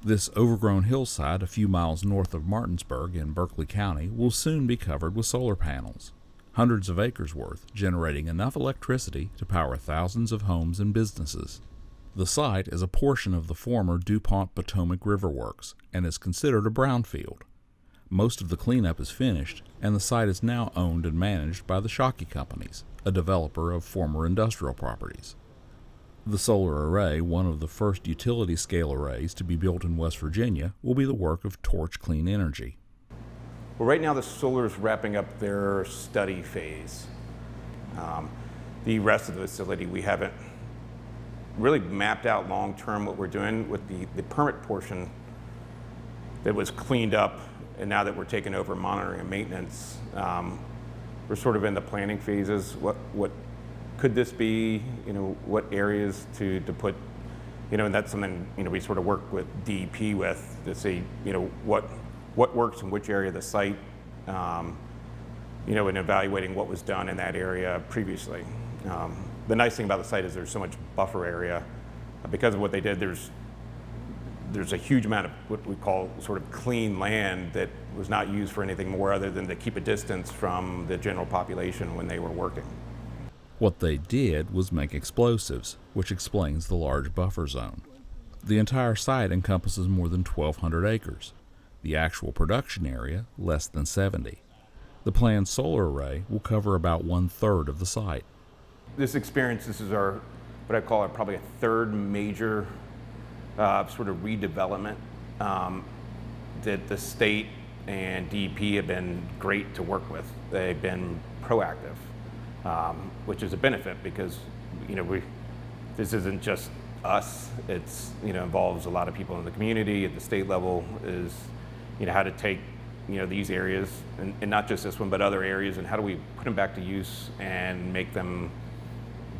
This overgrown hillside a few miles north of Martinsburg in Berkeley County will soon be covered with solar panels, hundreds of acres worth, generating enough electricity to power thousands of homes and businesses. The site is a portion of the former DuPont Potomac River Works and is considered a brownfield. Most of the cleanup is finished, and the site is now owned and managed by the Shockey Companies, a developer of former industrial properties. The solar array, one of the first utility-scale arrays to be built in West Virginia, will be the work of Torch Clean Energy. Well, right now the solar is wrapping up their study phase. The rest of the facility, we haven't really mapped out long-term what we're doing with the permit portion that was cleaned up, and now that we're taking over monitoring and maintenance, we're sort of in the planning phases. What could this be? What areas to put, and that's something, we sort of work with DEP with to see, what works in which area of the site, and evaluating what was done in that area previously. The nice thing about the site is there's so much buffer area. Because of what they did, there's a huge amount of what we call sort of clean land that was not used for anything more other than to keep a distance from the general population when they were working. What they did was make explosives, which explains the large buffer zone. The entire site encompasses more than 1,200 acres. The actual production area, less than 70. The planned solar array will cover about 1/3 of the site. This is our, what I call probably a third major sort of redevelopment that the state and DEP have been great to work with. They've been proactive, which is a benefit because, this isn't just us. It's, involves a lot of people in the community at the state level is, how to take, these areas and not just this one, but other areas, and how do we put them back to use and make them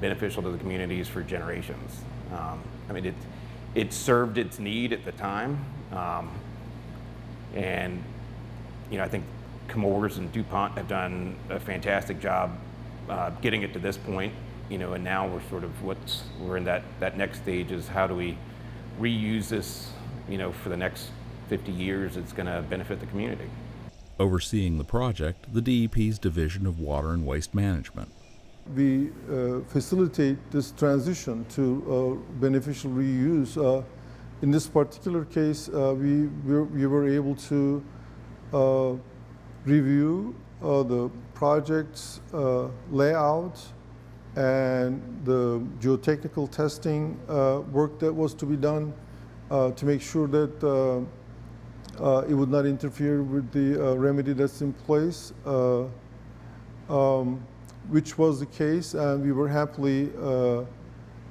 beneficial to the communities for generations. It served its need at the time, and I think Chemours and DuPont have done a fantastic job getting it to this point, and now we're sort of we're in that next stage is how do we reuse this, for the next 50 years. It's going to benefit the community. Overseeing the project, the DEP's Division of Water and Waste Management. We facilitate this transition to beneficial reuse. In this particular case, we were able to review the project's layout and the geotechnical testing work that was to be done to make sure that it would not interfere with the remedy that's in place. Which was the case, and we were happily,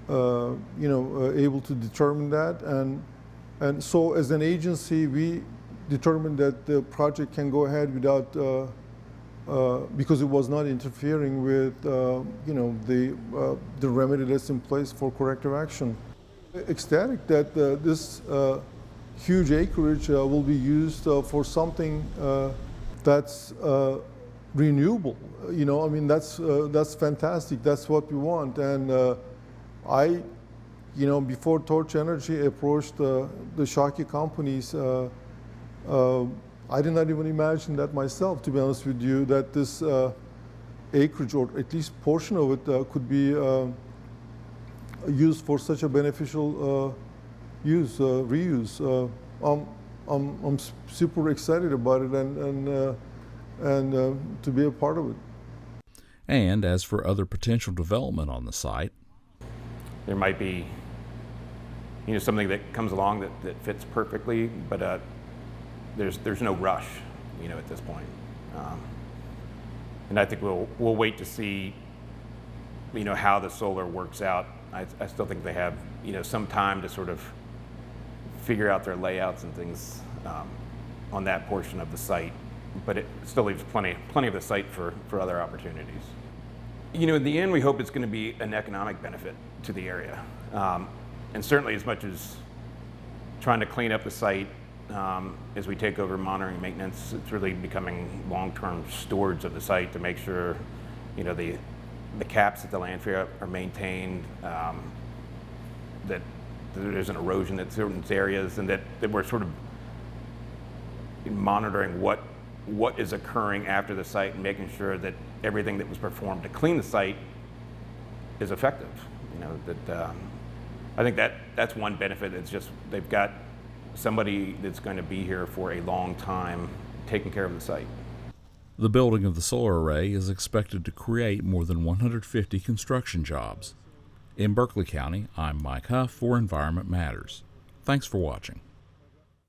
able to determine that, and so as an agency, we determined that the project can go ahead without, because it was not interfering with, the remedy that's in place for corrective action. Ecstatic that this huge acreage will be used for something that's renewable. That's fantastic. That's what we want. And before Torch Energy approached the Shockey Companies, I did not even imagine that myself, to be honest with you, that this acreage, or at least portion of it, could be used for such a beneficial reuse. I'm super excited about it and to be a part of it. And as for other potential development on the site, there might be, something that comes along that fits perfectly, but there's no rush, at this point. And I think we'll wait to see, how the solar works out. I still think they have, some time to sort of figure out their layouts and things on that portion of the site. But it still leaves plenty of the site for other opportunities. In the end, we hope it's going to be an economic benefit to the area. And certainly as much as trying to clean up the site as we take over monitoring and maintenance, it's really becoming long-term stewards of the site to make sure, the caps at the landfill are maintained, that there isn't erosion at certain areas, and that we're sort of monitoring what is occurring after the site and making sure that everything that was performed to clean the site is effective. You know, that I think that's one benefit. It's just they've got somebody that's going to be here for a long time taking care of the site. The building of the solar array is expected to create more than 150 construction jobs. In Berkeley County, I'm Mike Huff for Environment Matters. Thanks for watching.